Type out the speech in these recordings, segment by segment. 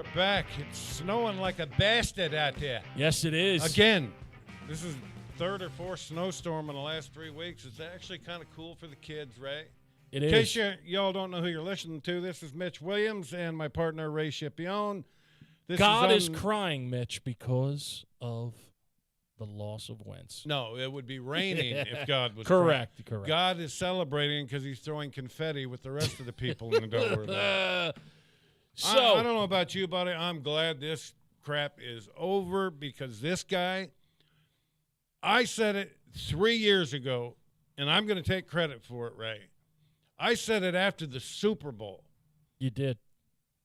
are back. It's snowing like a bastard out there. Yes, it is. Again, this is third or fourth snowstorm in the last 3 weeks. It's actually kind of cool for the kids, right? It In is. case y'all don't know who you're listening to, this is Mitch Williams and my partner, Ray Scipione. God is crying, Mitch, because of the loss of Wentz. No, it would be raining if God was correct. crying. Correct. God is celebrating because he's throwing confetti with the rest of the people in the Delaware Valley. So I don't know about you, buddy. I'm glad this crap is over because this guy, I said it 3 years ago, and I'm going to take credit for it, Ray. I said it after the Super Bowl. You did.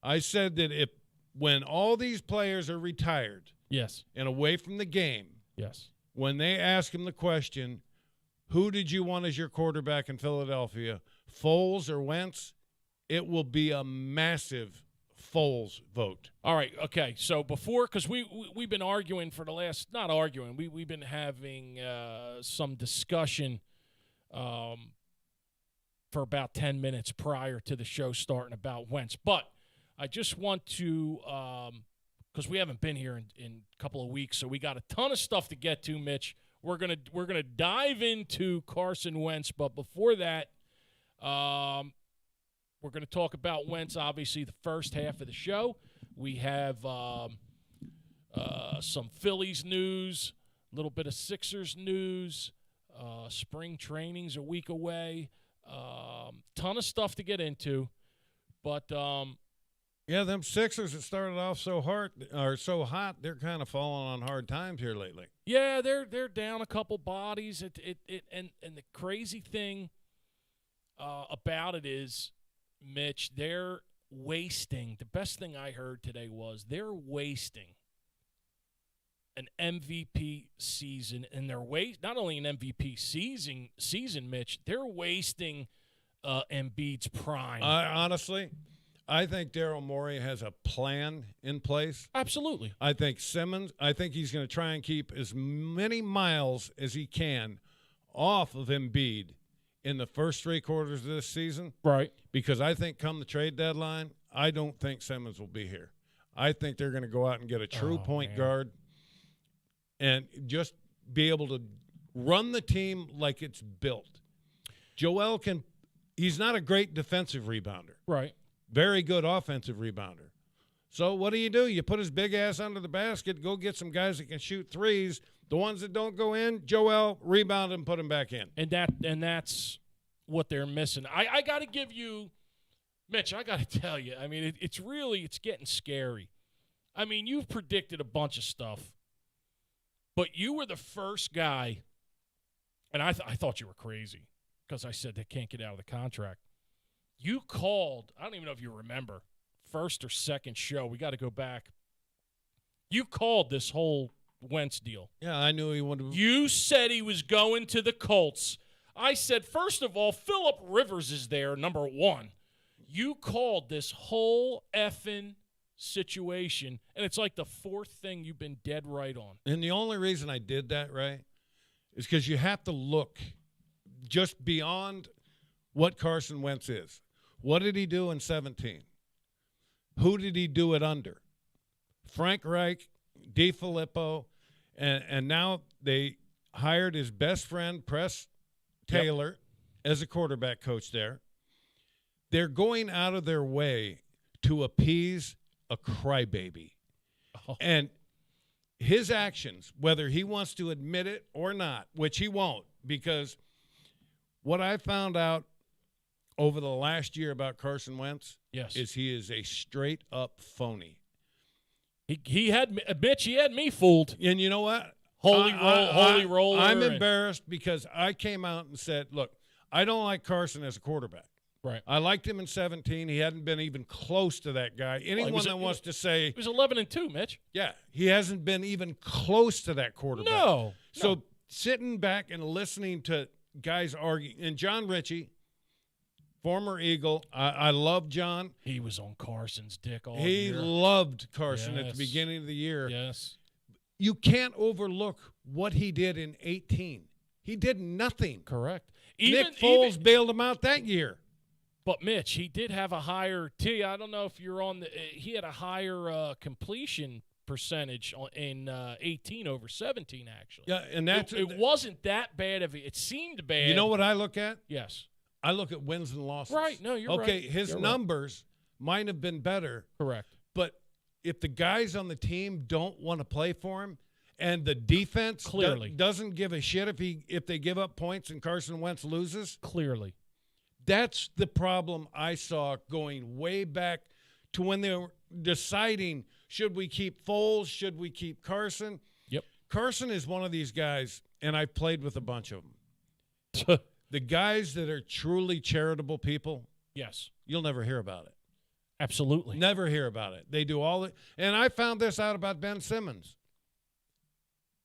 I said that when all these players are retired Yes. and away from the game, Yes. when they ask him the question, who did you want as your quarterback in Philadelphia, Foles or Wentz, it will be a massive Foles vote. All right. Okay. So before, because we've been arguing for the last, not arguing, we've been having some discussion for about 10 minutes prior to the show starting about Wentz. But I just want to, because we haven't been here in a couple of weeks, so we got a ton of stuff to get to, Mitch. We're gonna dive into Carson Wentz, but before that, we're going to talk about Wentz, obviously, the first half of the show. We have some Phillies news, a little bit of Sixers news. Spring training's a week away. Ton of stuff to get into. But, yeah, them Sixers that started off so hot, they're kind of falling on hard times here lately. yeah, they're down a couple bodies. And the crazy thing about it is, Mitch, they're wasting. The best thing I heard today was they're wasting an MVP season, and they're not only an MVP season, Mitch, they're wasting Embiid's prime. Honestly, I think Daryl Morey has a plan in place. Absolutely. I think he's going to try and keep as many miles as he can off of Embiid in the first 3 quarters of this season. Right. Because I think come the trade deadline, I don't think Simmons will be here. I think they're going to go out and get a true point guard and just be able to run the team like it's built. Joel he's not a great defensive rebounder. Right. Very good offensive rebounder. So what do? You put his big ass under the basket, go get some guys that can shoot threes. The ones that don't go in, Joel, rebound and put them back in. And that's what they're missing. I got to give you, Mitch, I got to tell you, I mean, it's getting scary. I mean, you've predicted a bunch of stuff, but you were the first guy, and I thought you were crazy because I said they can't get out of the contract. You called, I don't even know if you remember, first or second show. We got to go back. You called this whole Wentz deal. Yeah, I knew he wanted to. You said he was going to the Colts. I said, first of all, Phillip Rivers is there, number one. You called this whole effing situation, and it's like the fourth thing you've been dead right on. And the only reason I did that, Ray, is because you have to look just beyond what Carson Wentz is. What did he do in 2017? Who did he do it under? Frank Reich, DiFilippo, and now they hired his best friend, Press Taylor, as a quarterback coach there. They're going out of their way to appease a crybaby. Oh. And his actions, whether he wants to admit it or not, which he won't, because what I found out over the last year about Carson Wentz is he is a straight-up phony. He had me fooled. And you know what? Holy roller. I'm embarrassed because I came out and said, look, I don't like Carson as a quarterback. Right. I liked him in 2017. He hadn't been even close to that guy. Anyone that wants to say – He was 11-2, Mitch. Yeah, he hasn't been even close to that quarterback. No. So sitting back and listening to guys argue, and John Ritchie, former Eagle, I love John. He was on Carson's dick all year. He loved Carson at the beginning of the year. Yes. You can't overlook what he did in 2018. He did nothing. Correct. Nick Foles bailed him out that year. But Mitch, he did have a higher I don't know if you're on the. He had a higher completion percentage in 18 over 17. Actually, Yeah, and that's it wasn't that bad of it. It seemed bad. You know what I look at? Yes, I look at wins and losses. right. No, you're right. Okay, his You're numbers might have been better. Correct. But if the guys on the team don't want to play for him, and the defense Clearly doesn't give a shit if they give up points and Carson Wentz loses, clearly. That's the problem I saw going way back to when they were deciding, should we keep Foles, should we keep Carson? Yep. Carson is one of these guys, and I've played with a bunch of them. The guys that are truly charitable people, yes, you'll never hear about it. Absolutely. Never hear about it. They do all it. And I found this out about Ben Simmons.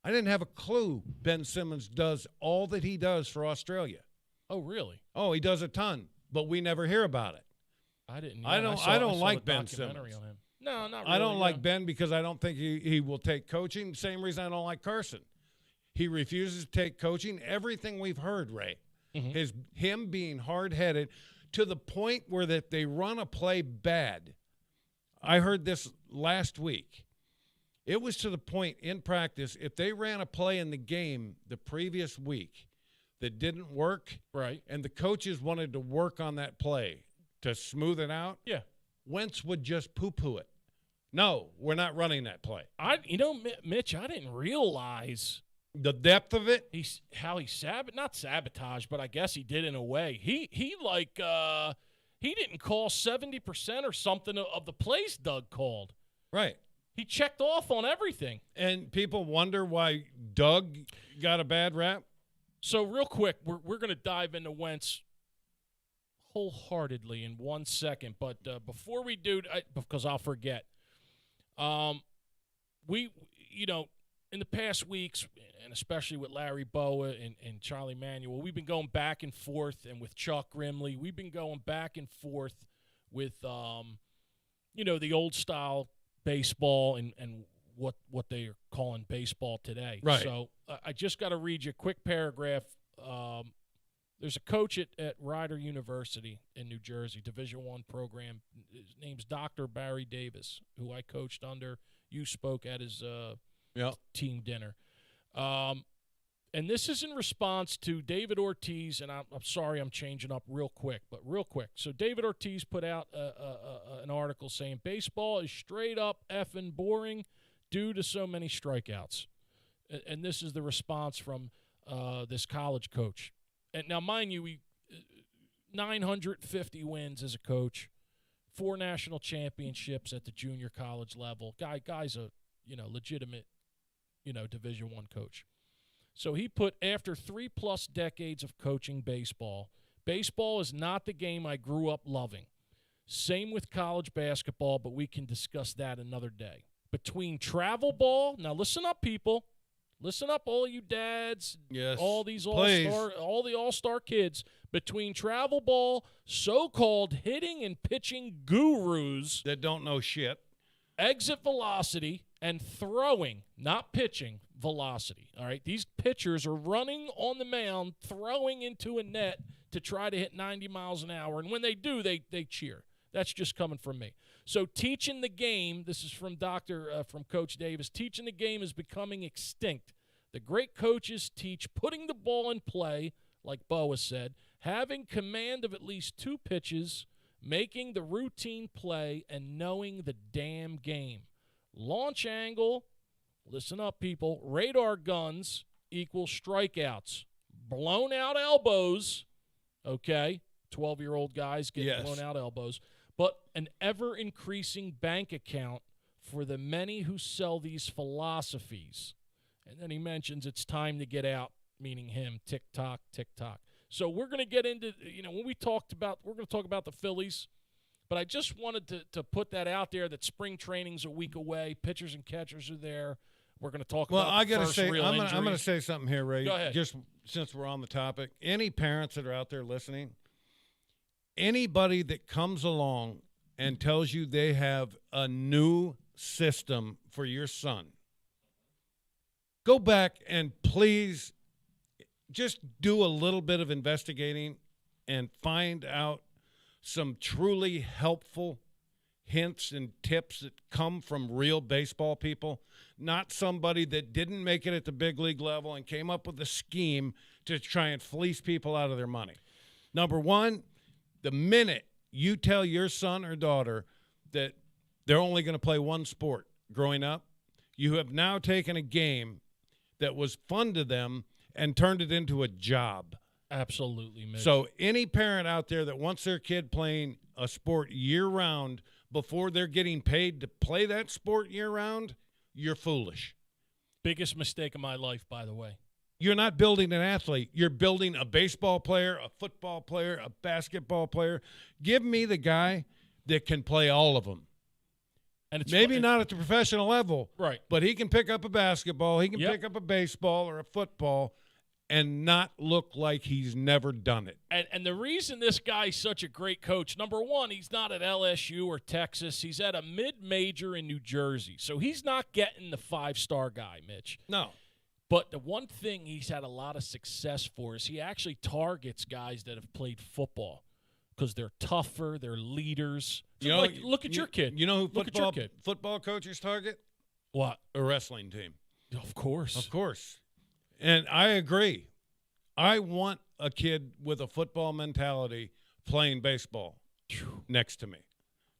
I didn't have a clue Ben Simmons does all that he does for Australia. Oh, really? Oh, he does a ton, but we never hear about it. I didn't know. I don't like the Ben documentary Simmons. on him. No, not really. I don't like Ben because I don't think he will take coaching. Same reason I don't like Carson. He refuses to take coaching. Everything we've heard, Ray, is him being hard-headed to the point where that they run a play bad. I heard this last week. It was to the point in practice, if they ran a play in the game the previous week that didn't work, right, and the coaches wanted to work on that play to smooth it out, yeah, Wentz would just poo-poo it. No, we're not running that play. Mitch, I didn't realize The depth of it? Not sabotage, but I guess he did in a way. He didn't call 70% or something of the plays Doug called. Right. He checked off on everything. And people wonder why Doug got a bad rap? So real quick, we're going to dive into Wentz wholeheartedly in 1 second. But before we do, because I'll forget, in the past weeks, and especially with Larry Boa and Charlie Manuel, we've been going back and forth, and with Chuck Grimley, we've been going back and forth with, the old style baseball and what they are calling baseball today. Right. So I just got to read you a quick paragraph. There's a coach at Rider University in New Jersey, Division I program. His name's Dr. Barry Davis, who I coached under. You spoke at his team dinner. And this is in response to David Ortiz, and I'm sorry I'm changing up real quick. So David Ortiz put out an article saying baseball is straight up effing boring due to so many strikeouts. And this is the response from this college coach. And now, mind you, 950 wins as a coach, 4 national championships at the junior college level. Guy's a legitimate Division I coach. So he put, after 3+ decades of coaching baseball is not the game I grew up loving. Same with college basketball, but we can discuss that another day. Between travel ball, now listen up, people. Listen up, all you dads. Yes. All these all-star kids. Between travel ball, so-called hitting and pitching gurus that don't know shit, exit velocity, and throwing, not pitching, velocity. All right, these pitchers are running on the mound, throwing into a net to try to hit 90 miles an hour, and when they do, they cheer. That's just coming from me. So teaching the game, this is from Coach Davis, teaching the game is becoming extinct. The great coaches teach putting the ball in play, like Boa said, having command of at least 2 pitches, making the routine play, and knowing the damn game. Launch angle, listen up, people, radar guns equal strikeouts. Blown out elbows, okay, 12-year-old guys getting blown out elbows, but an ever-increasing bank account for the many who sell these philosophies. And then he mentions it's time to get out, meaning him, tick-tock, tick-tock. So we're going to get into, when we're going to talk about the Phillies, but I just wanted to put that out there that spring training's a week away. Pitchers and catchers are there. We're going to talk about I gotta first say, real injuries. I'm going to say something here, Ray. Go ahead. Just since we're on the topic, any parents that are out there listening, anybody that comes along and tells you they have a new system for your son, go back and please just do a little bit of investigating and find out some truly helpful hints and tips that come from real baseball people, not somebody that didn't make it at the big league level and came up with a scheme to try and fleece people out of their money. Number one, the minute you tell your son or daughter that they're only going to play one sport growing up, you have now taken a game that was fun to them and turned it into a job. Absolutely, Mitch. So any parent out there that wants their kid playing a sport year-round before they're getting paid to play that sport year-round, you're foolish. Biggest mistake of my life, by the way. You're not building an athlete. You're building a baseball player, a football player, a basketball player. Give me the guy that can play all of them. And it's maybe not at the professional level, right? But he can pick up a basketball, he can Yep. pick up a baseball or a football and not look like he's never done it. And the reason this guy's such a great coach, number one, he's not at LSU or Texas. He's at a mid-major in New Jersey. So he's not getting the five-star guy, Mitch. No. But the one thing he's had a lot of success for is he actually targets guys that have played football because they're tougher, they're leaders. So You know, look at your kid. You know who Look at your kid. football coaches target? What? A wrestling team. Of course. Of course. And I agree. I want a kid with a football mentality playing baseball next to me.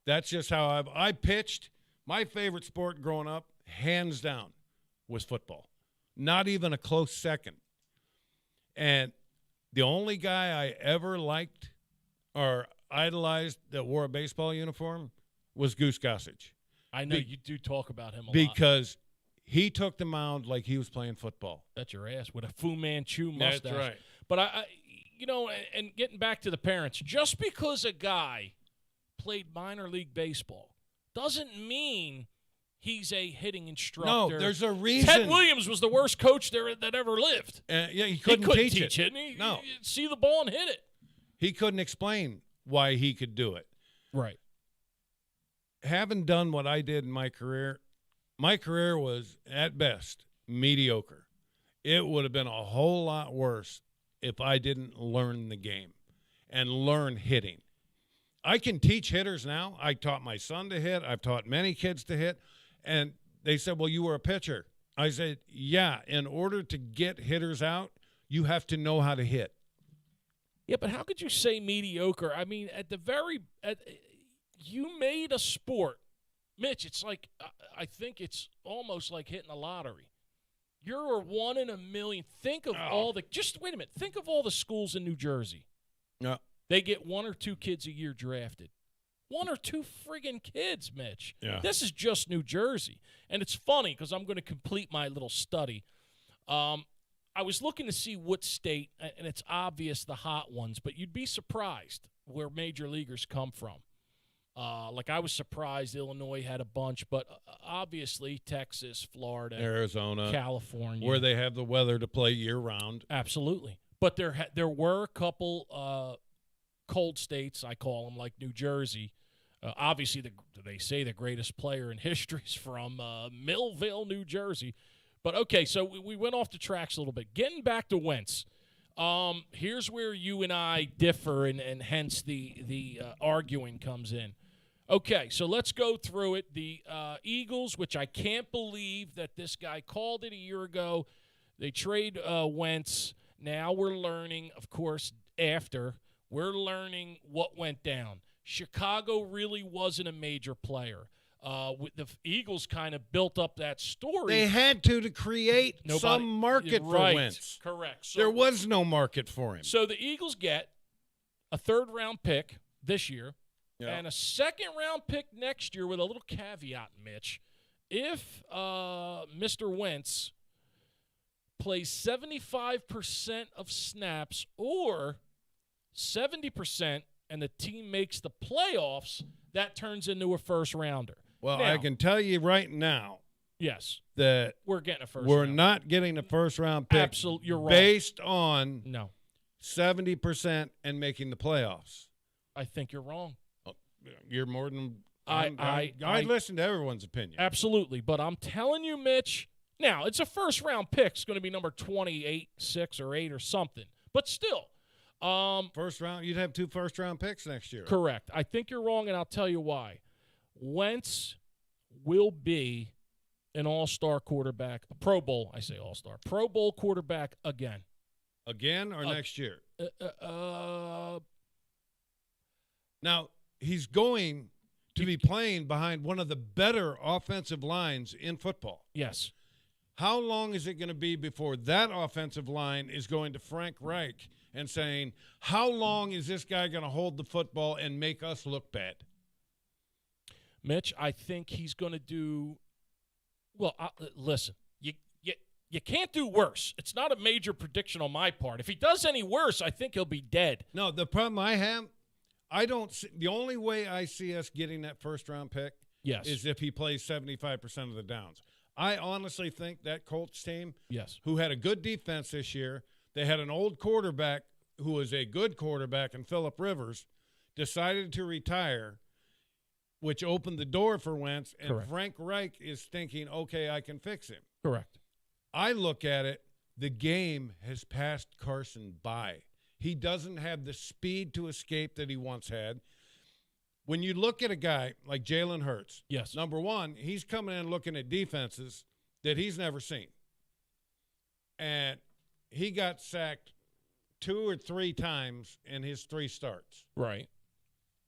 That's just how I pitched. My favorite sport growing up, hands down, was football. Not even a close second. And the only guy I ever liked or idolized that wore a baseball uniform was Goose Gossage. I know you do talk about him a lot. Because he took the mound like he was playing football. That's your ass with a Fu Manchu mustache. That's right. But I and getting back to the parents, just because a guy played minor league baseball doesn't mean he's a hitting instructor. No, there's a reason. Ted Williams was the worst coach that ever lived. Yeah, he couldn't teach it. He, no. He'd see the ball and hit it. He couldn't explain why he could do it. Right. Having done what I did in my career was, at best, mediocre. It would have been a whole lot worse if I didn't learn the game and learn hitting. I can teach hitters now. I taught my son to hit. I've taught many kids to hit. And they said, well, you were a pitcher. I said, yeah, in order to get hitters out, you have to know how to hit. Yeah, but how could you say mediocre? I mean, you made a sport. Mitch, it's like, I think it's almost like hitting a lottery. You're a 1 in a million. Think of wait a minute. Think of all the schools in New Jersey. No. They get 1 or 2 kids a year drafted. 1 or 2 friggin' kids, Mitch. Yeah. This is just New Jersey. And it's funny because I'm going to complete my little study. I was looking to see what state, and it's obvious the hot ones, but you'd be surprised where major leaguers come from. Like I was surprised Illinois had a bunch, but obviously Texas, Florida, Arizona, California, where they have the weather to play year-round. Absolutely. But there were a couple cold states, I call them, like New Jersey. Obviously, they say the greatest player in history is from Millville, New Jersey. But, okay, so we went off the tracks a little bit. Getting back to Wentz, here's where you and I differ, and hence the arguing comes in. Okay, so let's go through it. The Eagles, which I can't believe that this guy called it a year ago, they trade Wentz. Now we're learning, of course, we're learning what went down. Chicago really wasn't a major player. The Eagles kind of built up that story. They had to create some market for Wentz. Correct. So, there was no market for him. So the Eagles get a third-round pick this year and a second-round pick next year with a little caveat, Mitch. If Mr. Wentz plays 75% of snaps or 70% and the team makes the playoffs, that turns into a first-rounder. Well, now, I can tell you right now yes, that we're getting a first we're round. Not getting a first-round pick. Absolutely, you're wrong. Based on 70% and making the playoffs. I think you're wrong. You're more than I listen to everyone's opinion. Absolutely, but I'm telling you, Mitch. Now it's a first-round pick. It's going to be number 28, 6, or 8, or something. But still, First round, you'd have 2 first-round picks next year. Correct. I think you're wrong, and I'll tell you why. Wentz will be an all-star quarterback, a Pro Bowl, I say all-star, Pro Bowl quarterback again. Again or next year? Now, he's going to be playing behind one of the better offensive lines in football. Yes. How long is it going to be before that offensive line is going to Frank Reich and saying, how long is this guy going to hold the football and make us look bad? Mitch, I think he's going to do – well, listen, you can't do worse. It's not a major prediction on my part. If he does any worse, I think he'll be dead. No, the problem I have, I don't see – the only way I see us getting that first-round pick is if he plays 75% of the downs. I honestly think that Colts team, who had a good defense this year, they had an old quarterback who was a good quarterback in Phillip Rivers, decided to retire, which opened the door for Wentz, and Correct. Frank Reich is thinking, okay, I can fix him. Correct. I look at it, the game has passed Carson by. He doesn't have the speed to escape that he once had. When you look at a guy like Jalen Hurts, number one, he's coming in looking at defenses that he's never seen. And he got sacked 2 or 3 times in his 3 starts. Right.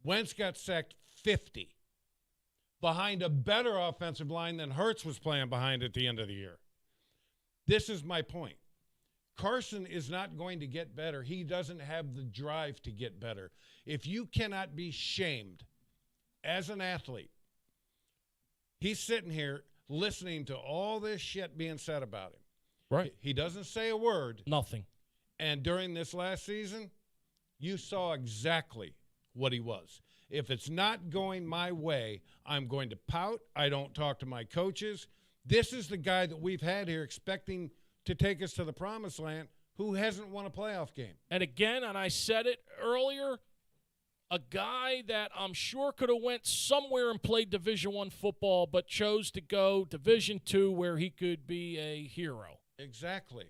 Wentz got sacked 50 behind a better offensive line than Hurts was playing behind at the end of the year. This is my point. Carson is not going to get better. He doesn't have the drive to get better. If you cannot be shamed as an athlete, he's sitting here listening to all this shit being said about him. Right. He doesn't say a word. Nothing. And during this last season, you saw exactly what he was. If it's not going my way, I'm going to pout. I don't talk to my coaches. This is the guy that we've had here expecting to take us to the promised land who hasn't won a playoff game. And again, and I said it earlier, a guy that I'm sure could have went somewhere and played Division I football, but chose to go Division II where he could be a hero. Exactly.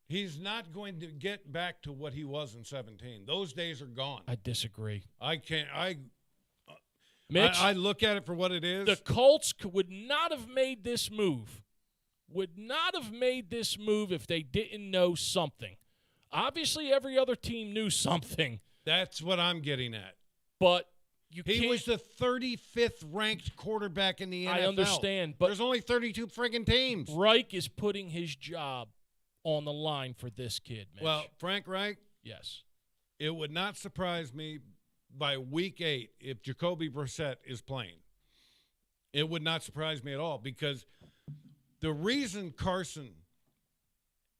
He's not going to get back to what he was in 17. Those days are gone. I disagree. I can't. Mitch, I look at it for what it is. The Colts would not have made this move. Would not have made this move if they didn't know something. Obviously, every other team knew something. That's what I'm getting at. But you can't. He was the 35th ranked quarterback in the NFL. I understand, but there's only 32 friggin' teams. Reich is putting his job on the line for this kid, Mitch. Well, Frank Reich? Yes. It would not surprise me by week 8 if Jacoby Brissett is playing. It would not surprise me at all because the reason Carson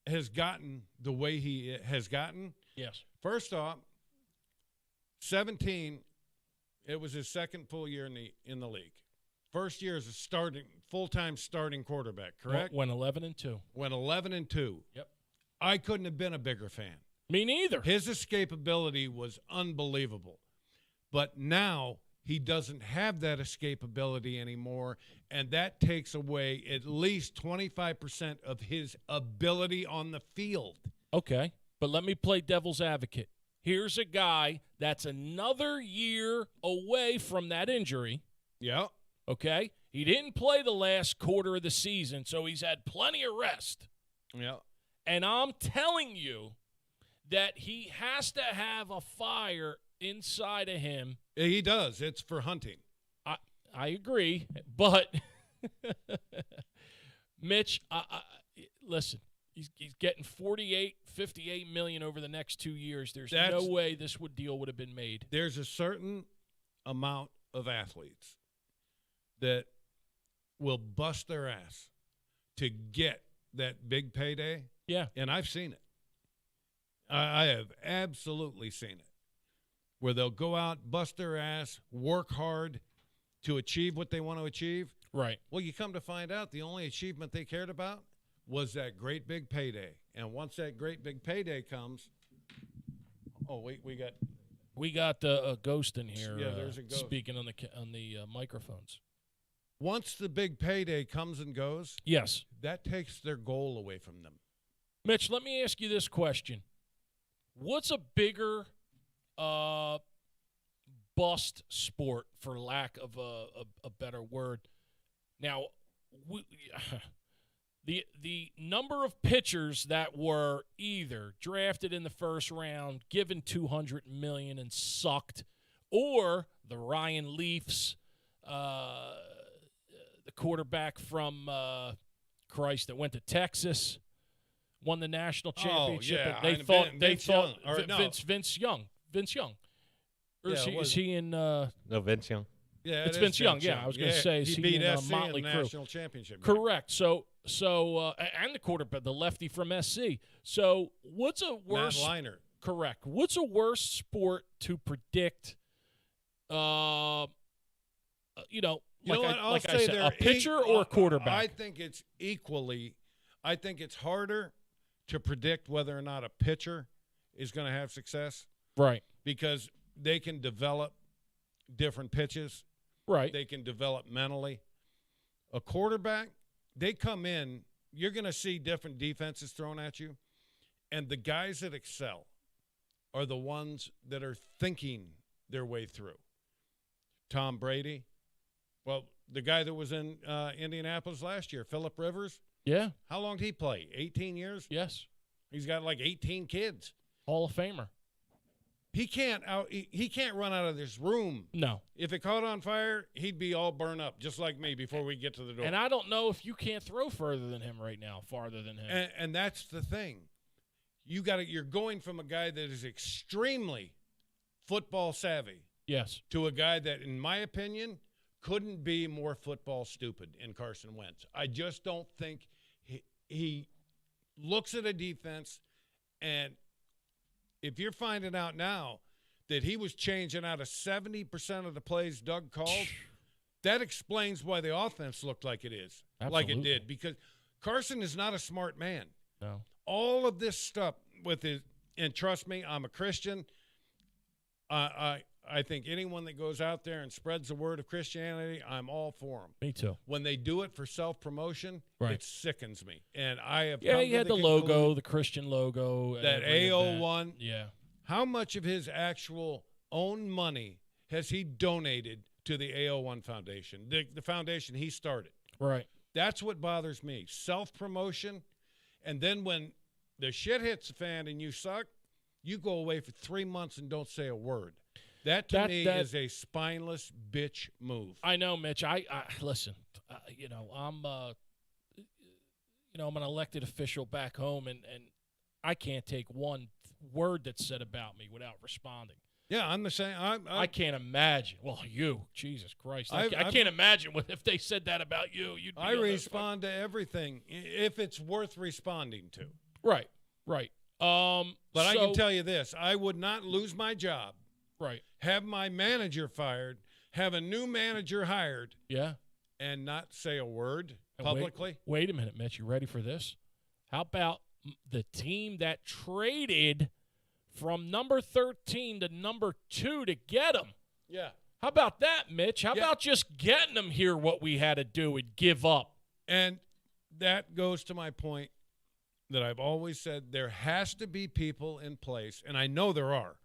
has gotten the way he has gotten, first off, 17, it was his second full year in the league. First year as a full-time starting quarterback, correct? Went 11-2. Went 11-2. Yep. I couldn't have been a bigger fan. Me neither. His escapability was unbelievable. But now he doesn't have that escapability anymore, and that takes away at least 25% of his ability on the field. Okay, but let me play devil's advocate. Here's a guy that's another year away from that injury. Yeah. Okay? He didn't play the last quarter of the season, so he's had plenty of rest. Yeah. And I'm telling you that he has to have a fire inside of him. He does. It's for hunting. I agree, but Mitch, listen, he's getting $58 million over the next 2 years. There's no way this deal would have been made. There's a certain amount of athletes that will bust their ass to get that big payday. Yeah. And I've seen it. I have absolutely seen it. Where they'll go out, bust their ass, work hard to achieve what they want to achieve. Right. Well, you come to find out the only achievement they cared about was that great big payday. And once that great big payday comes, we got a ghost in here. Yeah, there's a ghost speaking on the microphones. Once the big payday comes and goes, yes, that takes their goal away from them. Mitch, let me ask you this question. What's a bigger bust sport, for lack of a better word? Now, the number of pitchers that were either drafted in the first round, given $200 million and sucked, or the Ryan Leafs, the quarterback from Christ that went to Texas, won the national championship. Oh, yeah. They thought Vince Young. Vince Young. Or Yeah, is he in? No, Vince Young. Yeah, It's Vince Young. Yeah, I was going to say, is he he beat in SC Motley in the Crue? national championship. Correct. So and the quarterback, the lefty from SC. So what's a worse? Matt Leinart. Correct. What's a worse sport to predict? You know what? I'll I say said, they're a pitcher or a quarterback. I think it's equally. I think it's harder to predict whether or not a pitcher is going to have success Right. because they can develop different pitches. Right. They can develop mentally. A quarterback, they come in, you're going to see different defenses thrown at you, and the guys that excel are the ones that are thinking their way through. Tom Brady, well, the guy that was in Indianapolis last year, Phillip Rivers, Yeah. how long did he play? 18 years? Yes. He's got like 18 kids. Hall of Famer. He can't run out of this room. No. If it caught on fire, he'd be all burned up, just like me before we get to the door. And I don't know if you can't throw further than him right now, farther than him. And that's the thing. You're going from a guy that is extremely football savvy Yes. to a guy that, in my opinion, couldn't be more football stupid in Carson Wentz. I just don't think he looks at a defense, and if you're finding out now that he was changing out of 70% of the plays Doug called, that explains why the offense looked like it is, like it did, because Carson is not a smart man. No. All of this stuff with his, and trust me, I'm a Christian. I think anyone that goes out there and spreads the word of Christianity, I'm all for them. Me too. When they do it for self-promotion, Right. it sickens me. And I have Yeah, come he to had the conclusion logo, the Christian logo. that every event. AO1, Yeah. how much of his actual own money has he donated to the AO1 Foundation, the foundation he started? Right. That's what bothers me. Self-promotion, and then when the shit hits the fan and you suck, you go away for 3 months and don't say a word. That to me is a spineless bitch move. I know, Mitch. I listen. I'm I'm an elected official back home, and I can't take one word that's said about me without responding. Yeah, I'm the same. I can't imagine. Well, you, Jesus Christ, I I've- can't imagine if they said that about you. You'd be I on the respond to everything if it's worth responding to. Right. But I can tell you this: I would not lose my job, Right. have my manager fired, have a new manager hired, Yeah. and not say a word And publicly. Wait a minute, Mitch. You ready for this? How about the team that traded from number 13 to number 2 to get him? Yeah. How about that, Mitch? How about just getting them here, what we had to do and give up? And that goes to my point that I've always said: there has to be people in place, and I know there are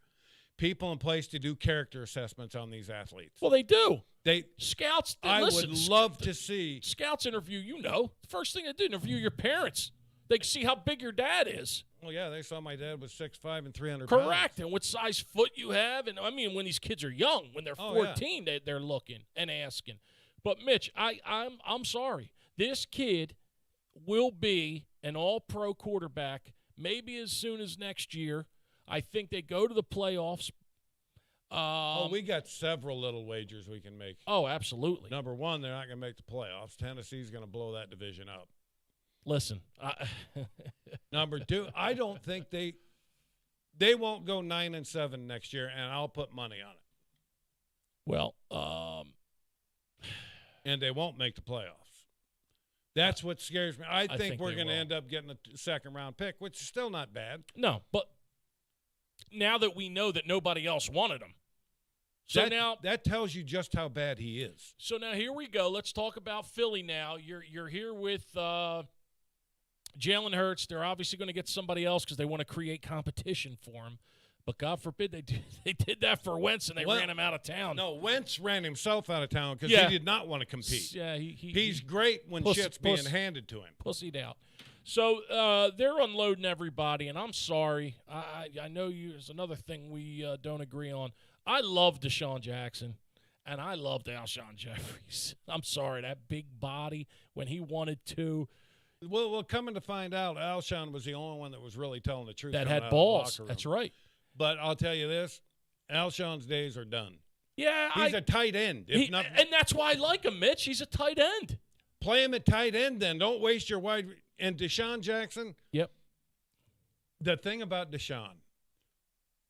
people in place to do character assessments on these athletes. Well, they do. They Scouts, I listen, would love to see. Scouts interview, the first thing they do, interview your parents. They can see how big your dad is. Well, yeah, they saw my dad was 6'5" and 300 Correct. pounds. And what size foot you have. And I mean, when these kids are young, when they're 14, they're looking and asking. But Mitch, I'm sorry. This kid will be an all-pro quarterback maybe as soon as next year. I think they go to the playoffs. We got several little wagers we can make. Oh, absolutely. Number one, they're not going to make the playoffs. Tennessee's going to blow that division up. Listen. Number two, I don't think they won't go 9-7 next year, and I'll put money on it. Well, and they won't make the playoffs. That's what scares me. I think we're going to end up getting a second-round pick, which is still not bad. No, but now that we know that nobody else wanted him. So that tells you just how bad he is. So now here we go. Let's talk about Philly now. You're here with Jalen Hurts, they're obviously going to get somebody else because they want to create competition for him. But God forbid they did that for Wentz and they ran him out of town. No, Wentz ran himself out of town because he did not want to compete. Yeah, he's great when shit's being handed to him. Pussied out. So they're unloading everybody, and I'm sorry. I know there's another thing we don't agree on. I love Deshaun Jackson, and I loved Alshon Jeffries. I'm sorry, that big body when he wanted to. Well, coming to find out, Alshon was the only one that was really telling the truth. That had balls. That's right. But I'll tell you this, Alshon's days are done. Yeah. He's a tight end. And that's why I like him, Mitch. He's a tight end. Play him at tight end then. Don't waste your wide – and Deshaun Jackson. Yep. The thing about Deshaun,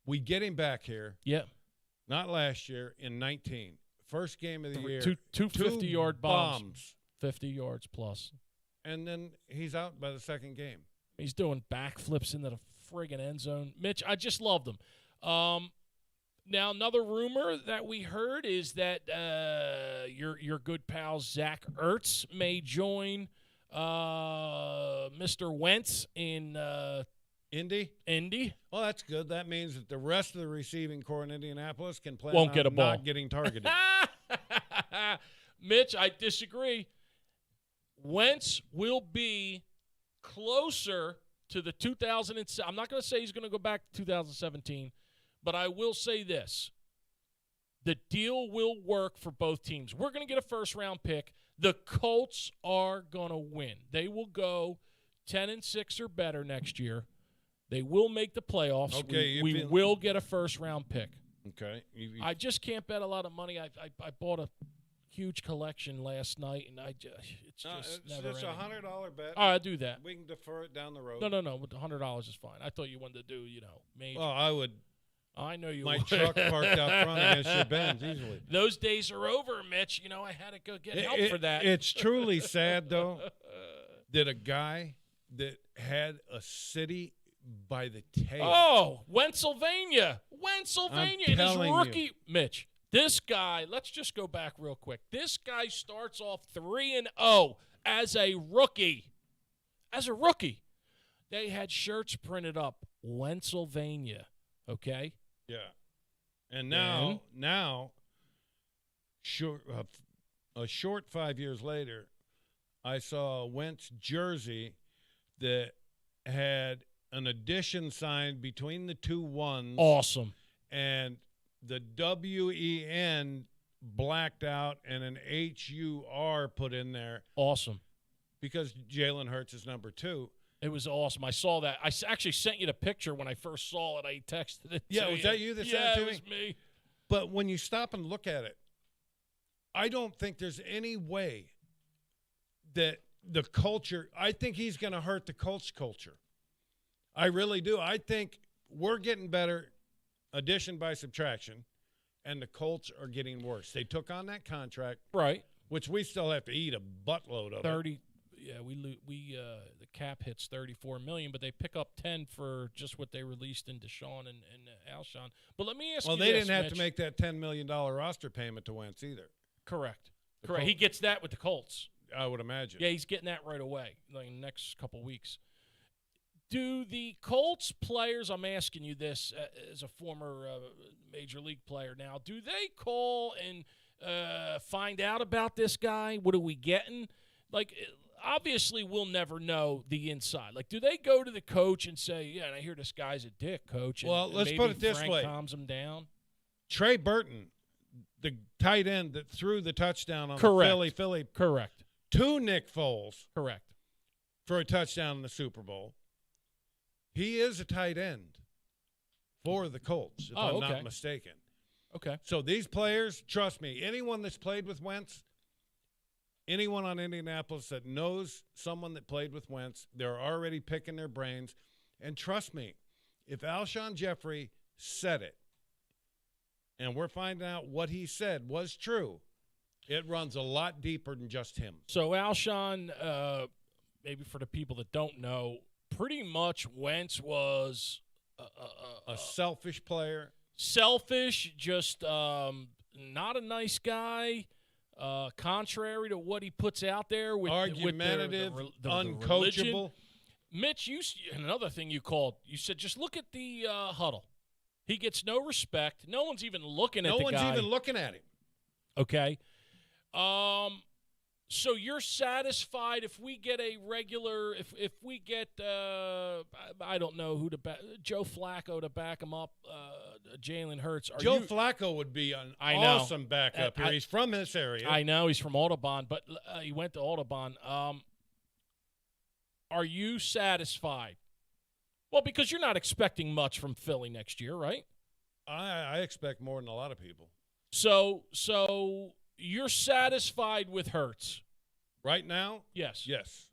we get him back here. Yep. Not last year, in 19. First game of the year. Two 50-yard bombs. 50 yards plus. And then he's out by the second game. He's doing backflips into the friggin' end zone. Mitch, I just loved him. Now, another rumor that we heard is that your good pal Zach Ertz may join Mr. Wentz in Indy. Well, that's good. That means that the rest of the receiving core in Indianapolis can plan Won't get a ball. Not getting targeted. Mitch, I disagree. Wentz will be closer to the 2007. I'm not going to say he's going to go back to 2017, but I will say this. The deal will work for both teams. We're going to get a first-round pick. The Colts are going to win. They will go 10-6 or better next year. They will make the playoffs. Okay, we will get a first-round pick. Okay. I just can't bet a lot of money. I bought a huge collection last night, and it's never it's ending. $100 bet. All right, I'll do that. We can defer it down the road. No. With the $100 is fine. I thought you wanted to do, major. Well, I would. I know you My would. truck parked out front against your Benz easily. Those days are over, Mitch. I had to go get help for that. It's truly sad, though, that a guy that had a city by the tail. Oh, Pennsylvania in his rookie. Mitch, this guy, let's just go back real quick. This guy starts off 3-0 as a rookie. They had shirts printed up, Pennsylvania, okay? Yeah. And now, a short 5 years later, I saw a Wentz jersey that had an addition signed between the two ones. Awesome. And the WEN blacked out and an HUR put in there. Awesome. Because Jalen Hurts is number 2. It was awesome. I saw that. I actually sent you the picture when I first saw it. I texted it. Yeah, was that you that sent it to me? Yeah, it was me. But when you stop and look at it, I don't think there's any way that the culture – I think he's going to hurt the Colts culture. I really do. I think we're getting better addition by subtraction, and the Colts are getting worse. They took on that contract. Right. Which we still have to eat a buttload of 30. Yeah, the cap hits $34 million, but they pick up 10 for just what they released in Deshaun and Alshon. But let me ask you this, they didn't have Mitch. to make that $10 million roster payment to Wentz either. Correct. He gets that with the Colts. I would imagine. Yeah, he's getting that right away, like in the next couple weeks. Do the Colts players, I'm asking you this as a former major league player now, do they call and find out about this guy? What are we getting? Like, obviously we'll never know the inside. Like, do they go to the coach and say, yeah, and I hear this guy's a dick, coach, and well, let's maybe put it this Frank way. calms him down? Trey Burton, the tight end that threw the touchdown on Correct. the Philly. Correct. To Nick Foles. Correct. For a touchdown in the Super Bowl. He is a tight end for the Colts, if I'm not mistaken. Okay. So these players, trust me, anyone that's played with Wentz, anyone on Indianapolis that knows someone that played with Wentz, they're already picking their brains. And trust me, if Alshon Jeffrey said it, and we're finding out what he said was true, it runs a lot deeper than just him. So Alshon, maybe for the people that don't know, pretty much Wentz was a selfish player. Selfish, just not a nice guy, contrary to what he puts out there with argumentative, the uncoachable. religion. Mitch, another thing you called, you said just look at the huddle. He gets no respect. No one's even looking at the guy. No one's even looking at him. Okay. So you're satisfied if we get a regular, if we get, I don't know who to back, Joe Flacco to back him up, Jalen Hurts. Joe Flacco would be an awesome backup here. He's from this area. I know he's from Audubon, but he went to Audubon. Are you satisfied? Well, because you're not expecting much from Philly next year, right? I expect more than a lot of people. So you're satisfied with Hurts right now? Yes. Yes.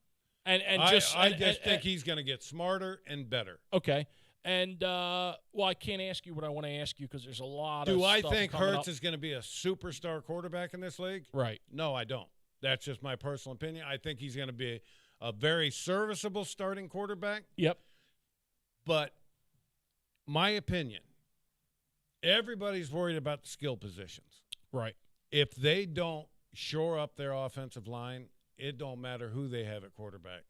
And I just think he's going to get smarter and better. Okay. And I can't ask you what I want to ask you because there's a lot of Do I stuff think coming Hurts up. is going to be a superstar quarterback in this league? Right. No, I don't. That's just my personal opinion. I think he's going to be a very serviceable starting quarterback. Yep. But my opinion, everybody's worried about the skill positions. Right. If they don't shore up their offensive line, it don't matter who they have at quarterback.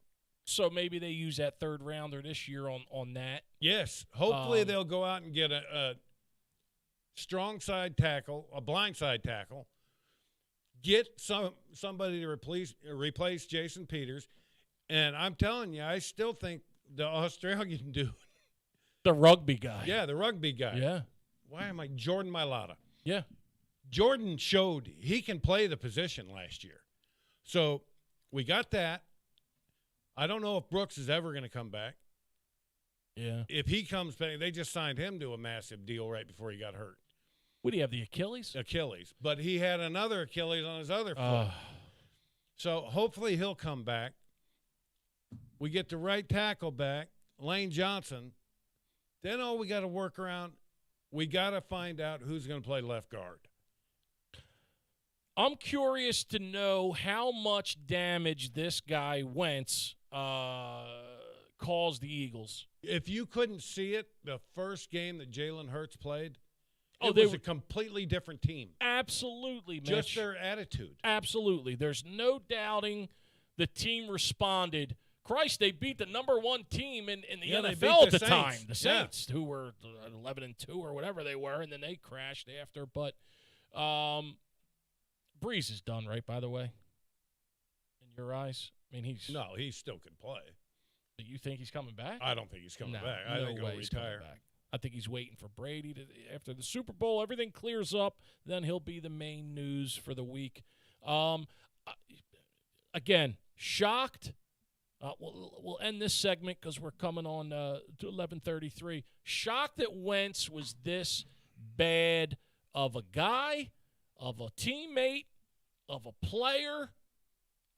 So maybe they use that third rounder this year on that. Yes. Hopefully they'll go out and get a strong side tackle, a blind side tackle, get somebody to replace Jason Peters. And I'm telling you, I still think the Australian dude. The rugby guy. Yeah, the rugby guy. Yeah. Why am I Jordan Mailata? Yeah. Jordan showed he can play the position last year. So we got that. I don't know if Brooks is ever going to come back. Yeah. If he comes back, they just signed him to a massive deal right before he got hurt. What do you have, the Achilles? Achilles. But he had another Achilles on his other foot. So hopefully he'll come back. We get the right tackle back, Lane Johnson. Then all we got to work around, we got to find out who's going to play left guard. I'm curious to know how much damage this guy Wentz caused the Eagles. If you couldn't see it, the first game that Jalen Hurts played, it was a completely different team. Absolutely, Mitch. Just their attitude. Absolutely. There's no doubting the team responded. Christ, they beat the number one team in the NFL at the time, the Saints, who were 11-2 or whatever they were, and then they crashed after. But Breeze is done, right, by the way, in your eyes? I mean, he still can play. Do you think he's coming back? I don't think he's coming back. I think he'll retire. I think he's waiting for Brady to, after the Super Bowl, everything clears up, then he'll be the main news for the week. Again, shocked. We'll end this segment because we're coming on to 11:33. Shocked that Wentz was this bad of a guy, of a teammate, of a player.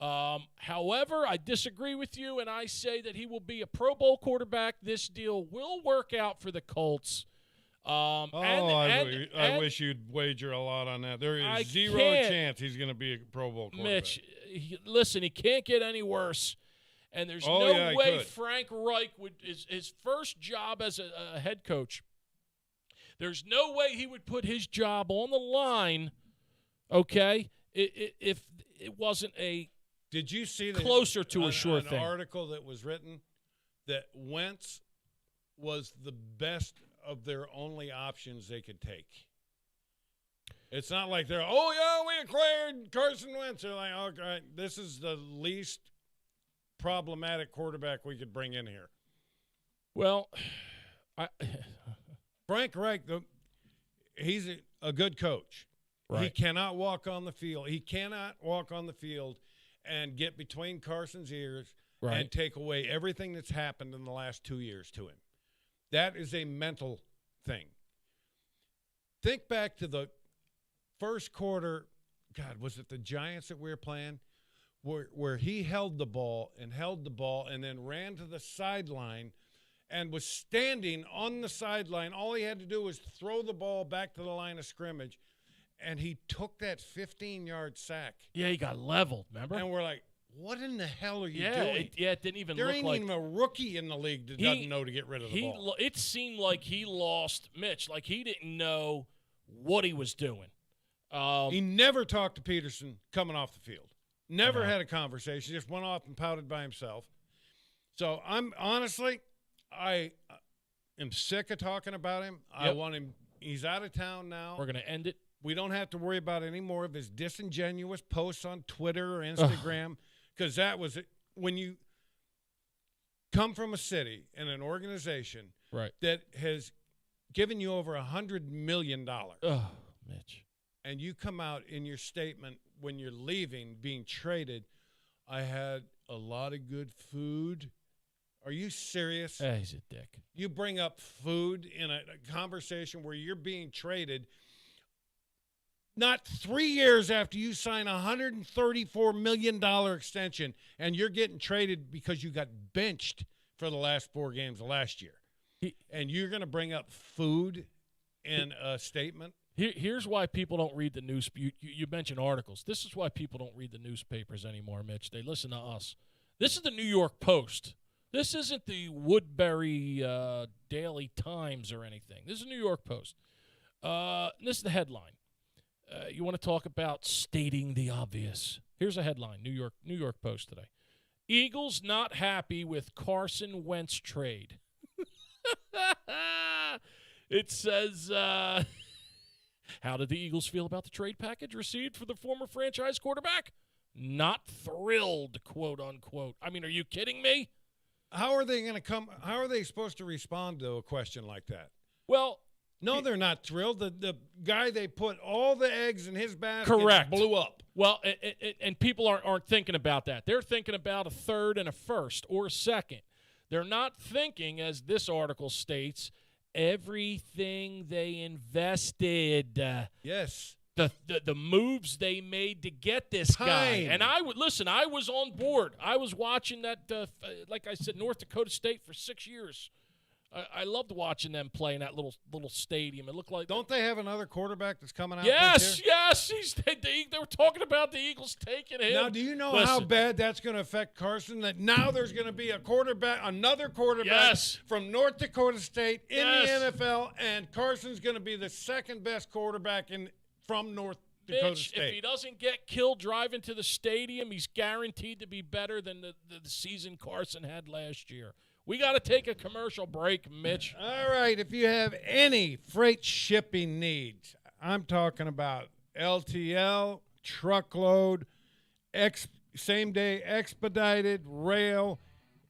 However, I disagree with you, and I say that he will be a Pro Bowl quarterback. This deal will work out for the Colts. I wish you'd wager a lot on that. There is zero chance he's going to be a Pro Bowl quarterback. Mitch, listen, he can't get any worse. And there's no way Frank Reich his first job as a head coach. There's no way he would put his job on the line, okay, if it wasn't a Did you see closer to a sure thing? An article that was written that Wentz was the best of their only options they could take. It's not like they're, we acquired Carson Wentz. They're like, okay, this is the least problematic quarterback we could bring in here. Well, Frank Reich, he's a good coach. Right. He cannot walk on the field. He cannot walk on the field and get between Carson's ears and take away everything that's happened in the last 2 years to him. That is a mental thing. Think back to the first quarter. God, was it the Giants that we were playing? Where he held the ball and then ran to the sideline and was standing on the sideline. All he had to do was throw the ball back to the line of scrimmage, and he took that 15-yard sack. Yeah, he got leveled, remember? And we're like, what in the hell are you doing? It didn't even there look ain't like even a rookie in the league that doesn't know to get rid of the ball. It seemed like he lost Mitch, like he didn't know what he was doing. He never talked to Peterson coming off the field. Never had a conversation. Just went off and pouted by himself. So I'm honestly, I am sick of talking about him. I Yep. want him. He's out of town now. We're going to end it. We don't have to worry about any more of his disingenuous posts on Twitter or Instagram, because that was when you come from a city and an organization Right. that has given you over $100 million, Oh, Mitch. and you come out in your statement when you're leaving, being traded, I had a lot of good food. Are you serious? He's a dick. You bring up food in a conversation where you're being traded not 3 years after you sign a $134 million extension, and you're getting traded because you got benched for the last 4 games of last year. And you're going to bring up food in a statement? Here's why people don't read the news. You mentioned articles. This is why people don't read the newspapers anymore, Mitch. They listen to us. This is the New York Post. This isn't the Woodbury Daily Times or anything. This is the New York Post. This is the headline. You want to talk about stating the obvious. Here's a headline, New York Post today. Eagles not happy with Carson Wentz trade. It says, how did the Eagles feel about the trade package received for the former franchise quarterback? Not thrilled, quote unquote. I mean, are you kidding me? How are they going to come? How are they supposed to respond to a question like that? Well, no, they're not thrilled. The guy they put all the eggs in his basket correct. blew up. Well, and people aren't thinking about that. They're thinking about a third and a first or a second. They're not thinking, as this article states, everything they invested. Yes. The moves they made to get this guy. And I was on board. I was watching that, like I said, North Dakota State for 6 years. I loved watching them play in that little stadium. It looked like. Don't they have another quarterback that's coming out? Yes, yes. They were talking about the Eagles taking him. Now, do you know how bad that's going to affect Carson? That now there's going to be another quarterback from North Dakota State in the NFL, and Carson's going to be the second best quarterback from North Dakota State. If he doesn't get killed driving to the stadium, he's guaranteed to be better than the season Carson had last year. We got to take a commercial break, Mitch. All right. If you have any freight shipping needs, I'm talking about LTL, truckload, same-day expedited, rail,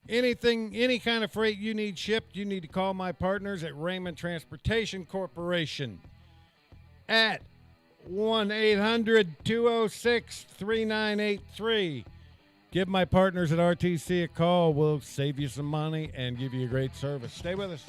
anything, any kind of freight you need shipped, you need to call my partners at Raymond Transportation Corporation at 1-800-206-3983. Give my partners at RTC a call. We'll save you some money and give you a great service. Stay with us.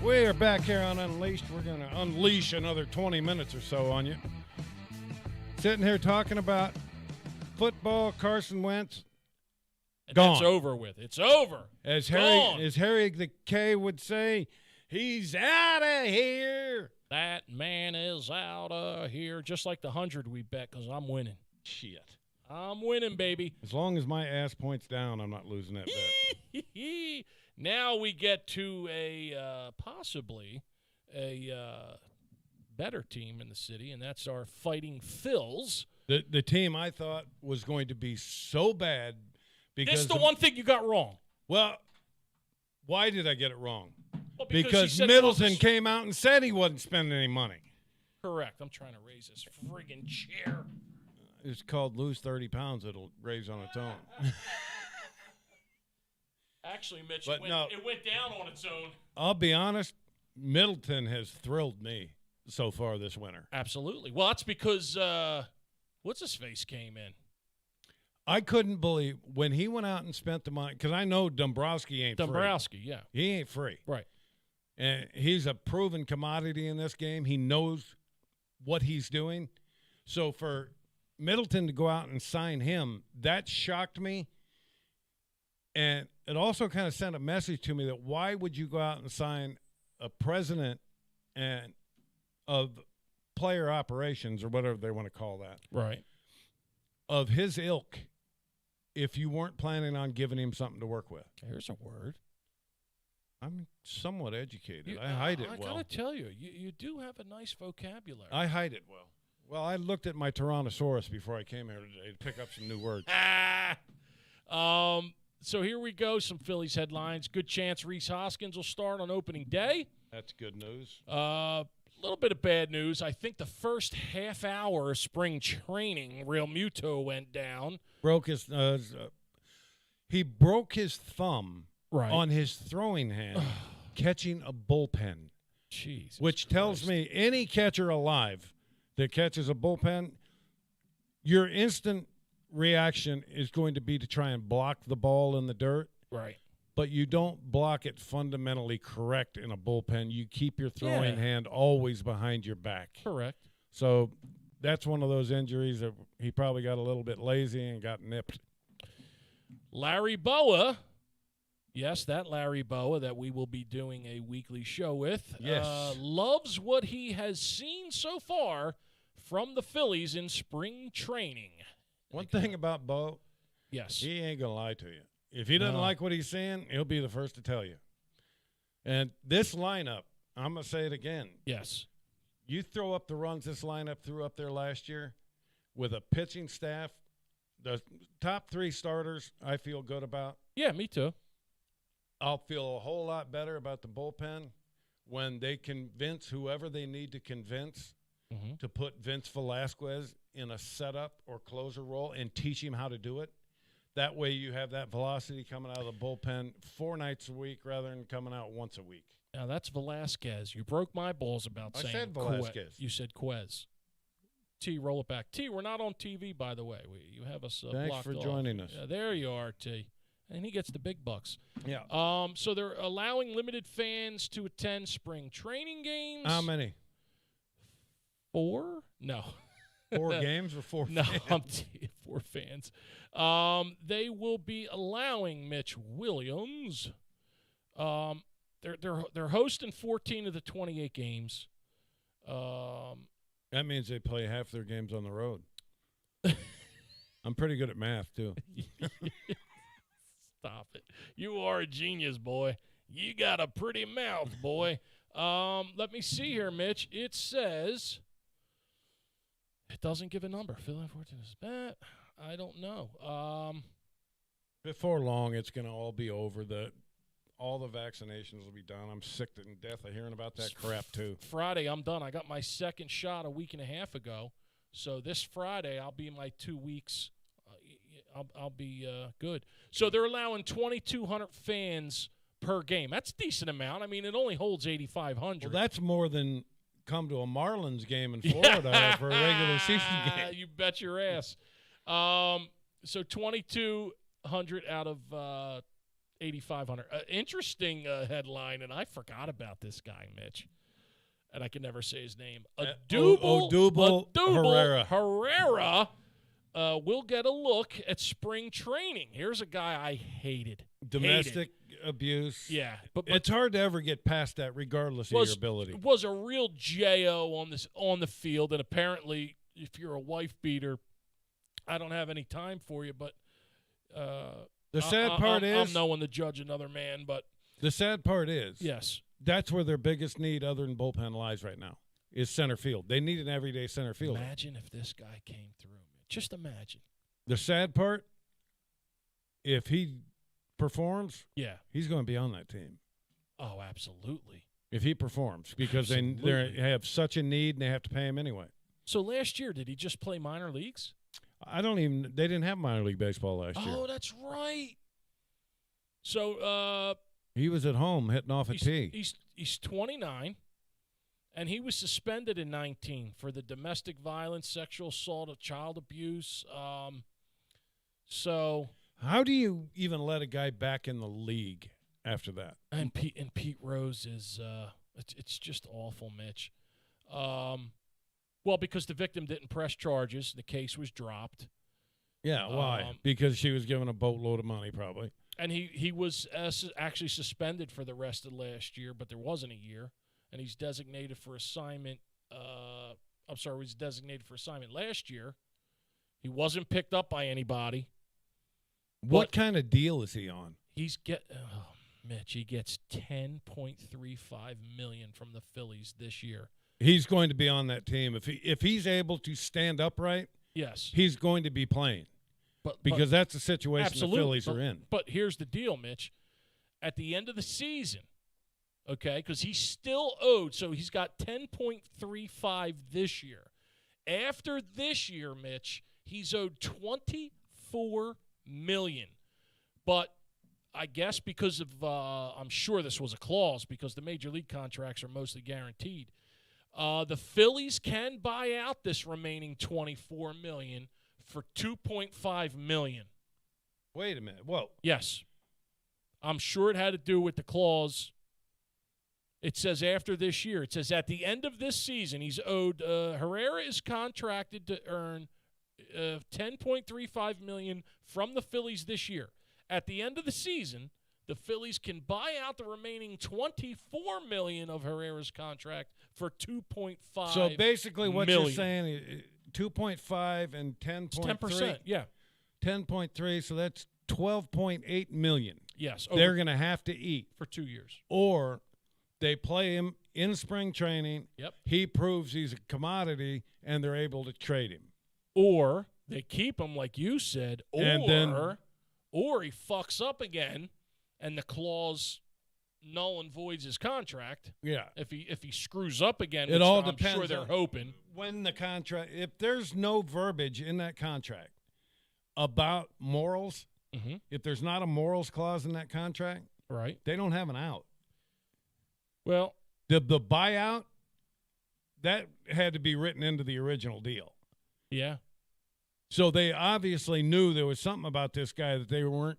We are back here on Unleashed. We're going to unleash another 20 minutes or so on you. Sitting here talking about football, Carson Wentz. And Gone. It's over with. It's over. As Gone. Harry the K would say, he's out of here. That man is out of here. Just like the 100 we bet, because I'm winning. Shit. I'm winning, baby. As long as my ass points down, I'm not losing that bet. Now we get to a possibly a better team in the city, and that's our Fighting Phils. The team I thought was going to be so bad because This is the one thing you got wrong. Well, why did I get it wrong? Well, Because Middleton came out and said he wasn't spending any money. Correct. I'm trying to raise this friggin' chair. It's called Lose 30 Pounds. It'll raise on its own. Actually, Mitch, But it went down on its own. I'll be honest, Middleton has thrilled me so far this winter. Absolutely. Well, that's because what's-his-face came in. I couldn't believe when he went out and spent the money, because I know Dombrowski ain't free. Yeah. He ain't free. Right. And he's a proven commodity in this game. He knows what he's doing. So for Middleton to go out and sign him, that shocked me. And it also kind of sent a message to me that why would you go out and sign a president and of player operations or whatever they want to call that, Right. of his ilk, if you weren't planning on giving him something to work with? There's a word. I'm somewhat educated. I hide it well. I got to tell you, you do have a nice vocabulary. I hide it well. Well, I looked at my Tyrannosaurus before I came here today to pick up some new words. So here we go, some Phillies headlines. Good chance Rhys Hoskins will start on opening day. That's good news. A little bit of bad news. I think the first half hour of spring training, Real Muto went down. He broke his thumb Right. on his throwing hand catching a bullpen. Jesus Which tells Christ. me any catcher alive that catches a bullpen, your instant reaction is going to be to try and block the ball in the dirt. Right. But you don't block it fundamentally correct in a bullpen. You keep your throwing hand always behind your back. Correct. So that's one of those injuries that he probably got a little bit lazy and got nipped. Larry Boa. Yes, that Larry Boa that we will be doing a weekly show with. Yes. Loves what he has seen so far from the Phillies in spring training. One thing about Bo, Yes. he ain't going to lie to you. If he doesn't like what he's seeing, he'll be the first to tell you. And this lineup, I'm going to say it again. Yes. You throw up the runs this lineup threw up there last year with a pitching staff, the top three starters I feel good about. Yeah, me too. I'll feel a whole lot better about the bullpen when they convince whoever they need to convince to put Vince Velasquez in a setup or closer role and teach him how to do it. That way you have that velocity coming out of the bullpen 4 nights a week rather than coming out once a week. Now, that's Velasquez. You broke my balls about saying said Velasquez. You said Quez. T, roll it back. T, we're not on TV, by the way. You have us Thanks blocked for off. joining us. Yeah, there you are, T. And he gets the big bucks. Yeah. So they're allowing limited fans to attend spring training games. How many? 4? No. 4 games or 4 No, fans? 4 fans. They will be allowing Mitch Williams. They're hosting 14 of the 28 games. That means they play half their games on the road. I'm pretty good at math, too. Stop it. You are a genius, boy. You got a pretty mouth, boy. Let me see here, Mitch. It says it doesn't give a number. Philly 14 is bad. I don't know. Before long, it's going to all be over. All the vaccinations will be done. I'm sick to death of hearing about that crap, too. Friday, I'm done. I got my second shot a week and a half ago. So this Friday, I'll be my 2 weeks. I'll be good. So they're allowing 2,200 fans per game. That's a decent amount. I mean, it only holds 8,500. Well, that's more than come to a Marlins game in Florida for a regular season game. You bet your ass. So 2,200 out of $8,500. Interesting headline, and I forgot about this guy, Mitch. And I can never say his name. Odubel Herrera will get a look at spring training. Here's a guy I hated. Domestic abuse. Yeah. But it's hard to ever get past that regardless of your ability. Was a real J.O. on the field, and apparently if you're a wife beater, I don't have any time for you, but the sad part is I'm no one to judge another man, but the sad part is yes. That's where their biggest need other than bullpen lies right now is center field. They need an everyday center fielder. Imagine if this guy came through. Just imagine. The sad part, if he performs, he's going to be on that team. Oh, absolutely. If he performs, because they have such a need and they have to pay him anyway. So last year, did he just play minor leagues? They didn't have minor league baseball last year. Oh, that's right. So he was at home hitting off a tee. He's 29, and he was suspended in 19 for the domestic violence, sexual assault, of child abuse. So how do you even let a guy back in the league after that? And Pete Rose is it's just awful, Mitch. Well, because the victim didn't press charges, the case was dropped. Yeah, why? Because she was given a boatload of money, probably. And he was actually suspended for the rest of last year, but there wasn't a year. And he's designated for assignment. He's designated for assignment last year. He wasn't picked up by anybody. What kind of deal is he on? Mitch, he gets $10.35 million from the Phillies this year. He's going to be on that team if he's able to stand upright. Yes, he's going to be playing. Because that's the situation the Phillies are in. But here's the deal, Mitch. At the end of the season, okay, because he's still owed, so he's got $10.35 this year. After this year, Mitch, he's owed $24 million. But I guess because of, I'm sure this was a clause, because the major league contracts are mostly guaranteed. The Phillies can buy out this remaining $24 million for $2.5 million. Wait a minute. Whoa. Yes. I'm sure it had to do with the clause. It says after this year. It says at the end of this season, he's owed. Herrera is contracted to earn $10.35 million from the Phillies this year. At the end of the season, the Phillies can buy out the remaining $24 million of Herrera's contract for $2.5 So basically what million. You're saying, 2.5 and 10.3. 10%, yeah. 10.3, so that's $12.8 million. Yes. They're going to have to eat. For 2 years. Or they play him in spring training. Yep. He proves he's a commodity, and they're able to trade him. Or they keep him, like you said, or he fucks up again, and the clause null and voids his contract. Yeah. If he screws up again, it all I'm depends. Sure they're hoping when the contract. If there's no verbiage in that contract about morals, if there's not a morals clause in that contract, right, they don't have an out. Well, the buyout that had to be written into the original deal. Yeah. So they obviously knew there was something about this guy that they were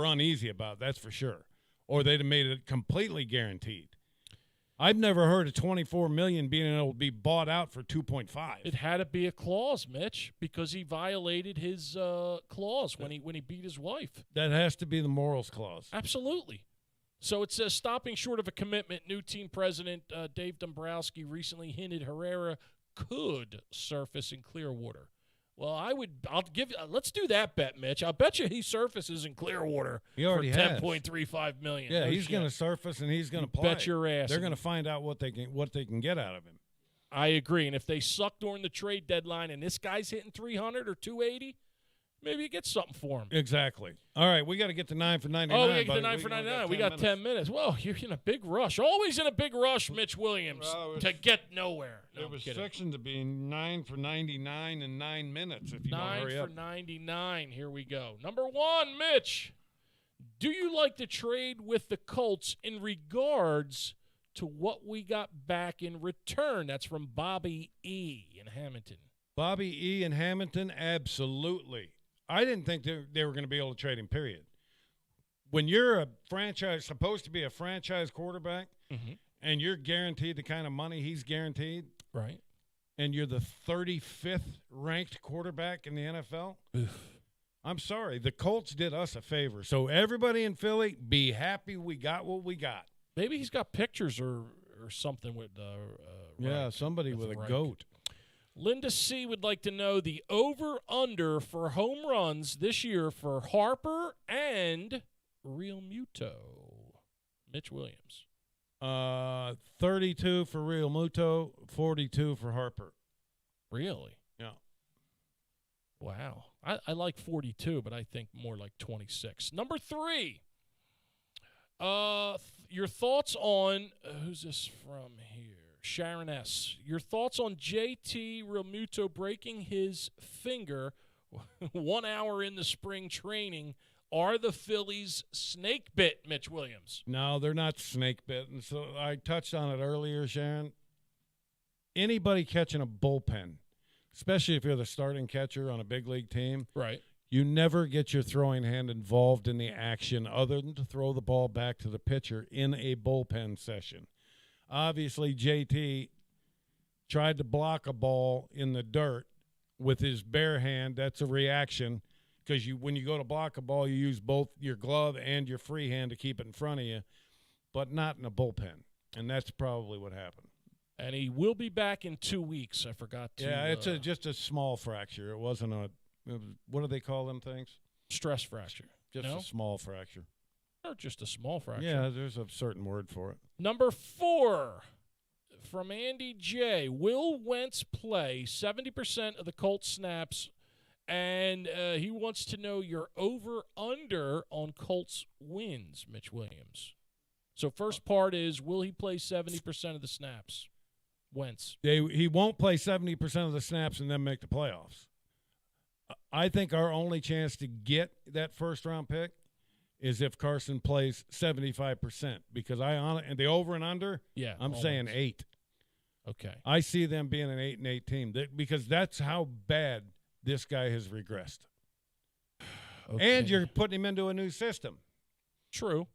uneasy about, that's for sure. Or they'd have made it completely guaranteed. I've never heard of $24 million being able to be bought out for 2.5. It had to be a clause, Mitch, because he violated his clause when he beat his wife. That has to be the morals clause. Absolutely. So it says, stopping short of a commitment, new team president Dave Dombrowski recently hinted Herrera could surface in Clearwater. Well, let's do that bet, Mitch. I'll bet you he surfaces in Clearwater he already for has. $10.35 million. Yeah, he's going to surface and he's going to play. Bet your ass. They're going to find out what they can get out of him. I agree. And if they suck during the trade deadline and this guy's hitting 300 or 280, maybe you get something for him. Exactly. All right, we got to get to 9 for 99. Oh, we got to get to 9 for 99. We got 10 minutes. Well, you're in a big rush. Always in a big rush, Mitch Williams, to get nowhere. No, it was fixing to be 9 for 99 in 9 minutes if you don't hurry up. 9 for 99. Here we go. Number 1, Mitch. Do you like to trade with the Colts in regards to what we got back in return? That's from Bobby E. in Hamilton. Bobby E. in Hamilton, absolutely. I didn't think they were going to be able to trade him, period. when you're supposed to be a franchise quarterback, Mm-hmm. and you're guaranteed the kind of money he's guaranteed, Right. and you're the 35th ranked quarterback in the NFL, I'm sorry. The Colts did us a favor. So everybody in Philly, be happy we got what we got. Maybe he's got pictures or something with somebody with a Reich. goat. Linda C. would like to know the over-under for home runs this year for Harper and Real Muto. Mitch Williams. 32 for Real Muto, 42 for Harper. Really? Yeah. Wow. I like 42, but I think more like 26. Number 3. Your thoughts on who's this from here? Sharon S. Your thoughts on JT Realmuto breaking his finger 1 hour in the spring training. Are the Phillies snake bit, Mitch Williams? No, they're not snake bitten. So I touched on it earlier, Sharon. Anybody catching a bullpen, especially if you're the starting catcher on a big league team, Right. you never get your throwing hand involved in the action other than to throw the ball back to the pitcher in a bullpen session. Obviously, JT tried to block a ball in the dirt with his bare hand. That's a reaction because when you go to block a ball, you use both your glove and your free hand to keep it in front of you, but not in a bullpen. And that's probably what happened. And he will be back in 2 weeks. I forgot to. Yeah, it's just a small fracture. It wasn't what do they call them things? Stress fracture. Just a small fracture. Or just a small fracture. Yeah, there's a certain word for it. Number 4 from Andy J. Will Wentz play 70% of the Colts snaps? And he wants to know your over-under on Colts wins, Mitch Williams. So first part is, will he play 70% of the snaps? Wentz. He won't play 70% of the snaps and then make the playoffs. I think our only chance to get that first-round pick is if Carson plays 75%. Because and the over and under, I'm saying 8. Okay. I see them being an 8-8 team because that's how bad this guy has regressed. Okay. And you're putting him into a new system. True.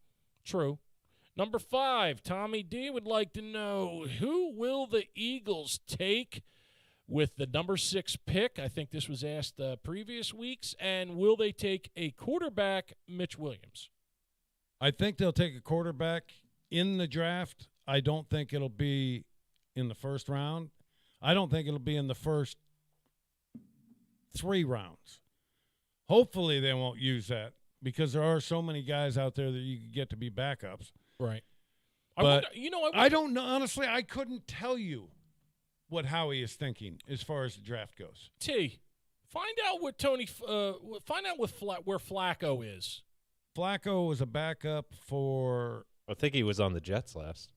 Number 5, Tommy D would like to know, who will the Eagles take with the number 6 pick? I think this was asked previous weeks. And will they take a quarterback, Mitch Williams? I think they'll take a quarterback in the draft. I don't think it'll be in the first round. I don't think it'll be in the first 3 rounds. Hopefully they won't use that because there are so many guys out there that you can get to be backups. Right. But I don't know. Honestly, I couldn't tell you what Howie is thinking as far as the draft goes. Find out what where Flacco is. Flacco was a backup for. I think he was on the Jets last.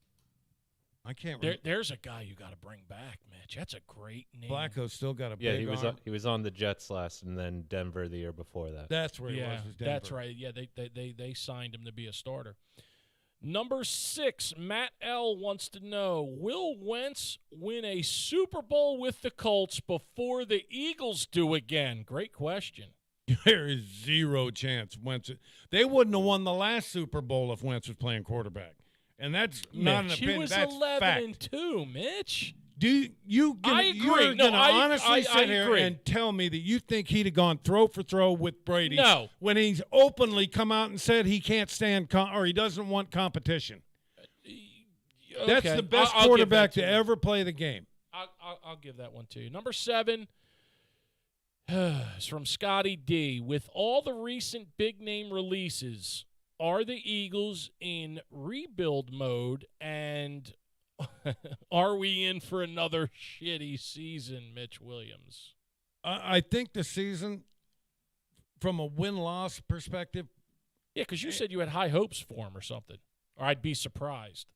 I can't remember. There's a guy you got to bring back, Mitch. That's a great name. Flacco's still got a big arm. He was on the Jets last, and then Denver the year before that. That's where he was Denver. That's right. Yeah, they signed him to be a starter. Number 6, Matt L. wants to know, will Wentz win a Super Bowl with the Colts before the Eagles do again? Great question. There is zero chance Wentz. They wouldn't have won the last Super Bowl if Wentz was playing quarterback. And that's not an opinion. He was that's 11-2, Mitch. I agree. You're going to honestly sit here and tell me that you think he'd have gone throw for throw with Brady? No. When he's openly come out and said he can't stand or he doesn't want competition. Okay. That's the best quarterback to ever play the game. I'll give that one to you. Number 7 is from Scotty D. With all the recent big-name releases, are the Eagles in rebuild mode, and are we in for another shitty season, Mitch Williams? I think the season, from a win-loss perspective. Yeah, because you said you had high hopes for him or something, or I'd be surprised.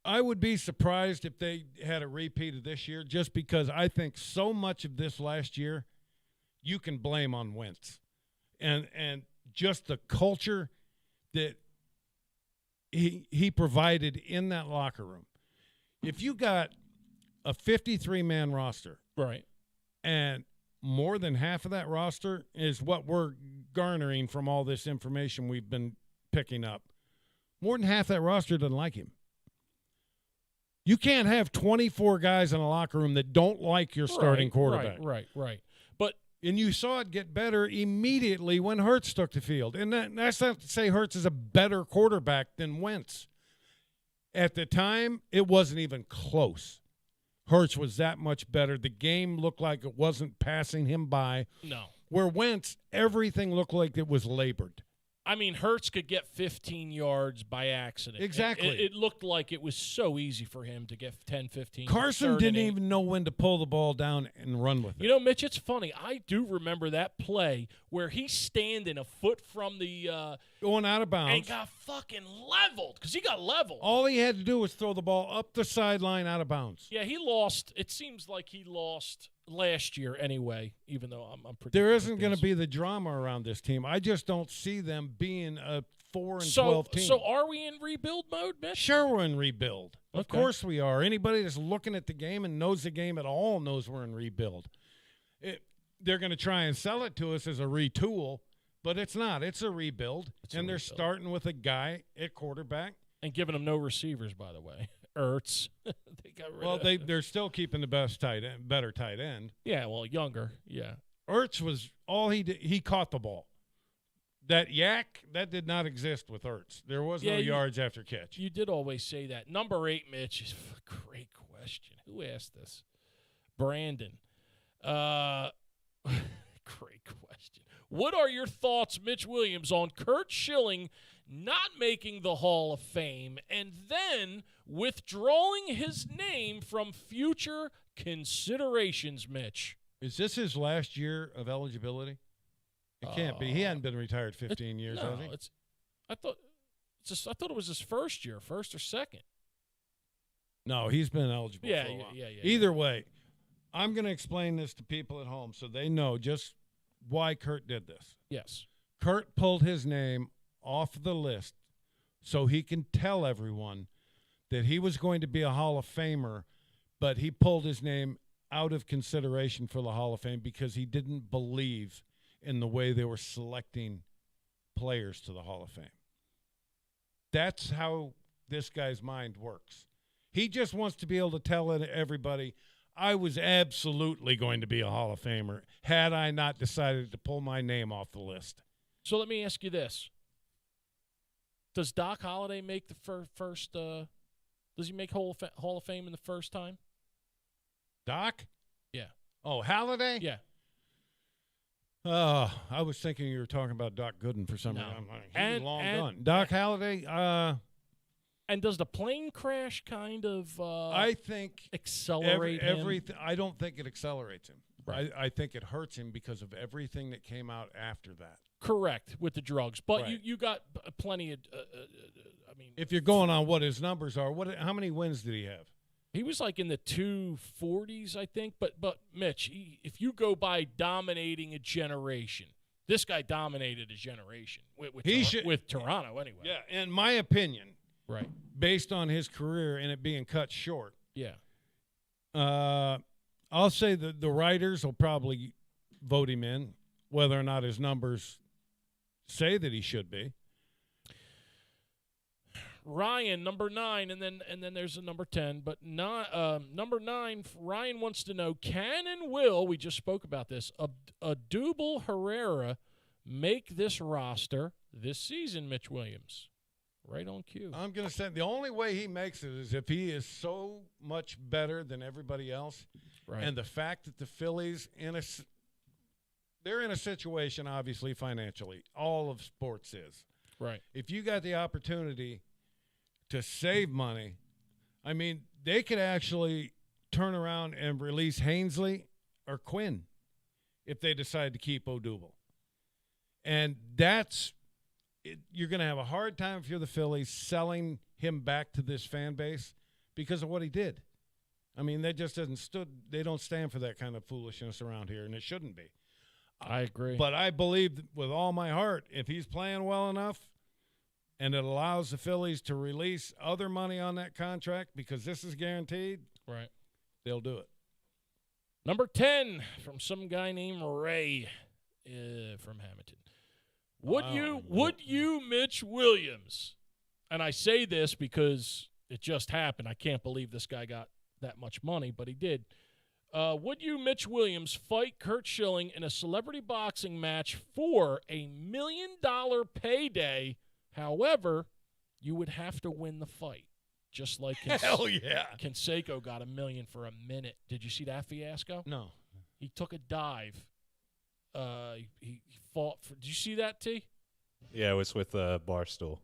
I would be surprised if they had a repeat of this year, just because I think so much of this last year you can blame on Wentz. And just the culture that he provided in that locker room. If you got a 53-man roster, right, and more than half of that roster is what we're garnering from all this information we've been picking up, more than half that roster doesn't like him. You can't have 24 guys in a locker room that don't like your starting quarterback. Right. But and you saw it get better immediately when Hurts took the field. And that's not to say Hurts is a better quarterback than Wentz. At the time, it wasn't even close. Hurts was that much better. The game looked like it wasn't passing him by. No. Where Wentz, everything looked like it was labored. I mean, Hurts could get 15 yards by accident. Exactly. It looked like it was so easy for him to get 10, 15. Carson didn't even know when to pull the ball down and run with it. You know, Mitch, it's funny. I do remember that play where he's standing a foot from the going out of bounds. And got fucking leveled because he got leveled. All he had to do was throw the ball up the sideline out of bounds. Yeah, he lost. It seems like he lost last year anyway, even though I'm pretty. There isn't going to be the drama around this team. I just don't see them being a 4-12 team. So are we in rebuild mode, Mitch? Sure, we're in rebuild. Of Okay. course we are. Anybody that's looking at the game and knows the game at all knows we're in rebuild. They're going to try and sell it to us as a retool, but it's not. It's a rebuild, they're starting with a guy at quarterback. And giving them no receivers, by the way. Ertz. They got rid of. They're still keeping the better tight end. Yeah, well, younger. Yeah. Ertz was all he did. He caught the ball. That yak, that did not exist with Ertz. There was no yards after catch. You did always say that. Number 8, Mitch, is a great question. Who asked this? Brandon. Great question. What are your thoughts, Mitch Williams, on Kurt Schilling not making the Hall of Fame and then withdrawing his name from future considerations, Mitch? Is this his last year of eligibility? It can't be. He hadn't been retired 15 years, has he? I thought it was his first year, first or second. No, he's been eligible for a while. Yeah. Either way, I'm going to explain this to people at home so they know just why Kurt did this. Yes. Kurt pulled his name off the list so he can tell everyone that he was going to be a Hall of Famer, but he pulled his name out of consideration for the Hall of Fame because he didn't believe in the way they were selecting players to the Hall of Fame. That's how this guy's mind works. He just wants to be able to tell everybody, I was absolutely going to be a Hall of Famer had I not decided to pull my name off the list. So let me ask you this. Does Doc Holliday make the first does he make Hall of Fame in the first time? Doc? Yeah. Oh, Halliday? Yeah. I was thinking you were talking about Doc Gooden for some reason. He's long gone. Doc Halliday, and does the plane crash kind of I think accelerate him? I don't think it accelerates him. Right. I think it hurts him because of everything that came out after that. Correct, with the drugs. But Right. you got plenty of if you're going on what his numbers are, how many wins did he have? he was like in the 240s, I think. But Mitch, if you go by dominating a generation, this guy dominated a generation with Toronto anyway. Yeah, in my opinion, Right. based on his career and it being cut short, Yeah. I'll say that the writers will probably vote him in, whether or not his numbers say that he should be. Ryan, number 9, and then there's a number 10. But number 9, Ryan wants to know, can and will, we just spoke about this, Adubel Herrera make this roster this season, Mitch Williams? Right on cue. I'm going to say the only way he makes it is if he is so much better than everybody else. Right. And the fact that the Phillies, they're in a situation, obviously, financially. All of sports is. Right. If you got the opportunity to save money, I mean, they could actually turn around and release Hainsley or Quinn if they decide to keep Odubel. And you're going to have a hard time if you're the Phillies selling him back to this fan base because of what he did. I mean, they just they don't stand for that kind of foolishness around here, and it shouldn't be. I agree. But I believe with all my heart, if he's playing well enough and it allows the Phillies to release other money on that contract because this is guaranteed, right, they'll do it. Number 10 from some guy named Ray from Hamilton. Would you, Mitch Williams? And I say this because it just happened. I can't believe this guy got that much money, but he did. Would you, Mitch Williams, fight Kurt Schilling in a celebrity boxing match for $1 million payday? However, you would have to win the fight, just like Hell yeah. Canseco got $1 million for a minute. Did you see that fiasco? No. He took a dive. He fought for. Did you see that, T? Yeah, it was with Barstool.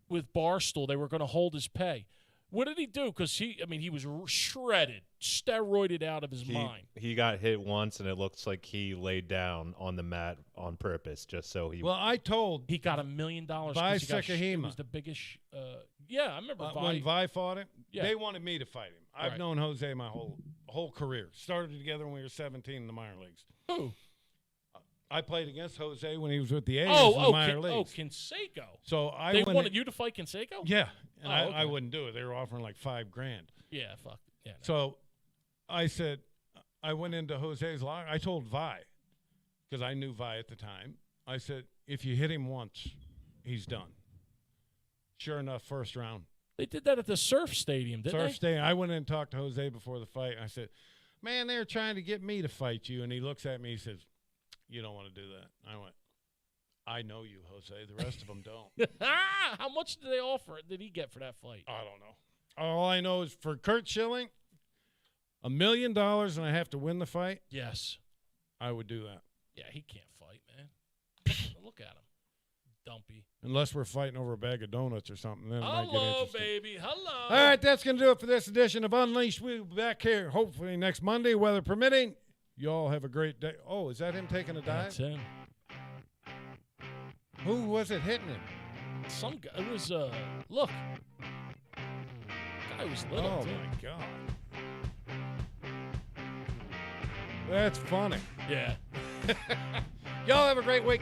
With Barstool, they were going to hold his pay. What did he do? Because he was shredded, steroided out of his mind. He got hit once, and it looks like he laid down on the mat on purpose, just so he. Well, I told He got $1 million. Vi Sekahima. It was the biggest. Yeah, I remember Vi. when Vi fought him. Yeah. They wanted me to fight him. I've Right. known Jose my whole career. Started together when we were 17 in the minor leagues. Who? I played against Jose when he was with the A's in the minor leagues. Canseco. So I They went wanted you to fight Canseco? Yeah, and Oh, okay. I wouldn't do it. They were offering like $5,000. Yeah, fuck. Yeah. No. So I said, I went into Jose's locker. I told Vi, because I knew Vi at the time. I said, if you hit him once, he's done. Sure enough, first round. They did that at the Surf Stadium, didn't Surf they? Stadium. I went in and talked to Jose before the fight. I said, man, they're trying to get me to fight you. And he looks at me. He says, you don't want to do that. I went, I know you, Jose. The rest of them don't. How much did they offer? Did he get for that fight? I don't know. All I know is for Kurt Schilling, $1 million and I have to win the fight, Yes. I would do that. Yeah, he can't fight, man. Look at him. Dumpy. Unless we're fighting over a bag of donuts or something. Then it might get Hello, interesting. baby. Hello. All right, that's going to do it for this edition of Unleashed. We'll be back here hopefully next Monday, weather permitting. You all have a great day. Oh, is that him taking a dive? That's him. Who was it hitting him? Some guy. It was, look. Guy was little, Oh, too. my God. That's funny. Yeah. Y'all have a great week.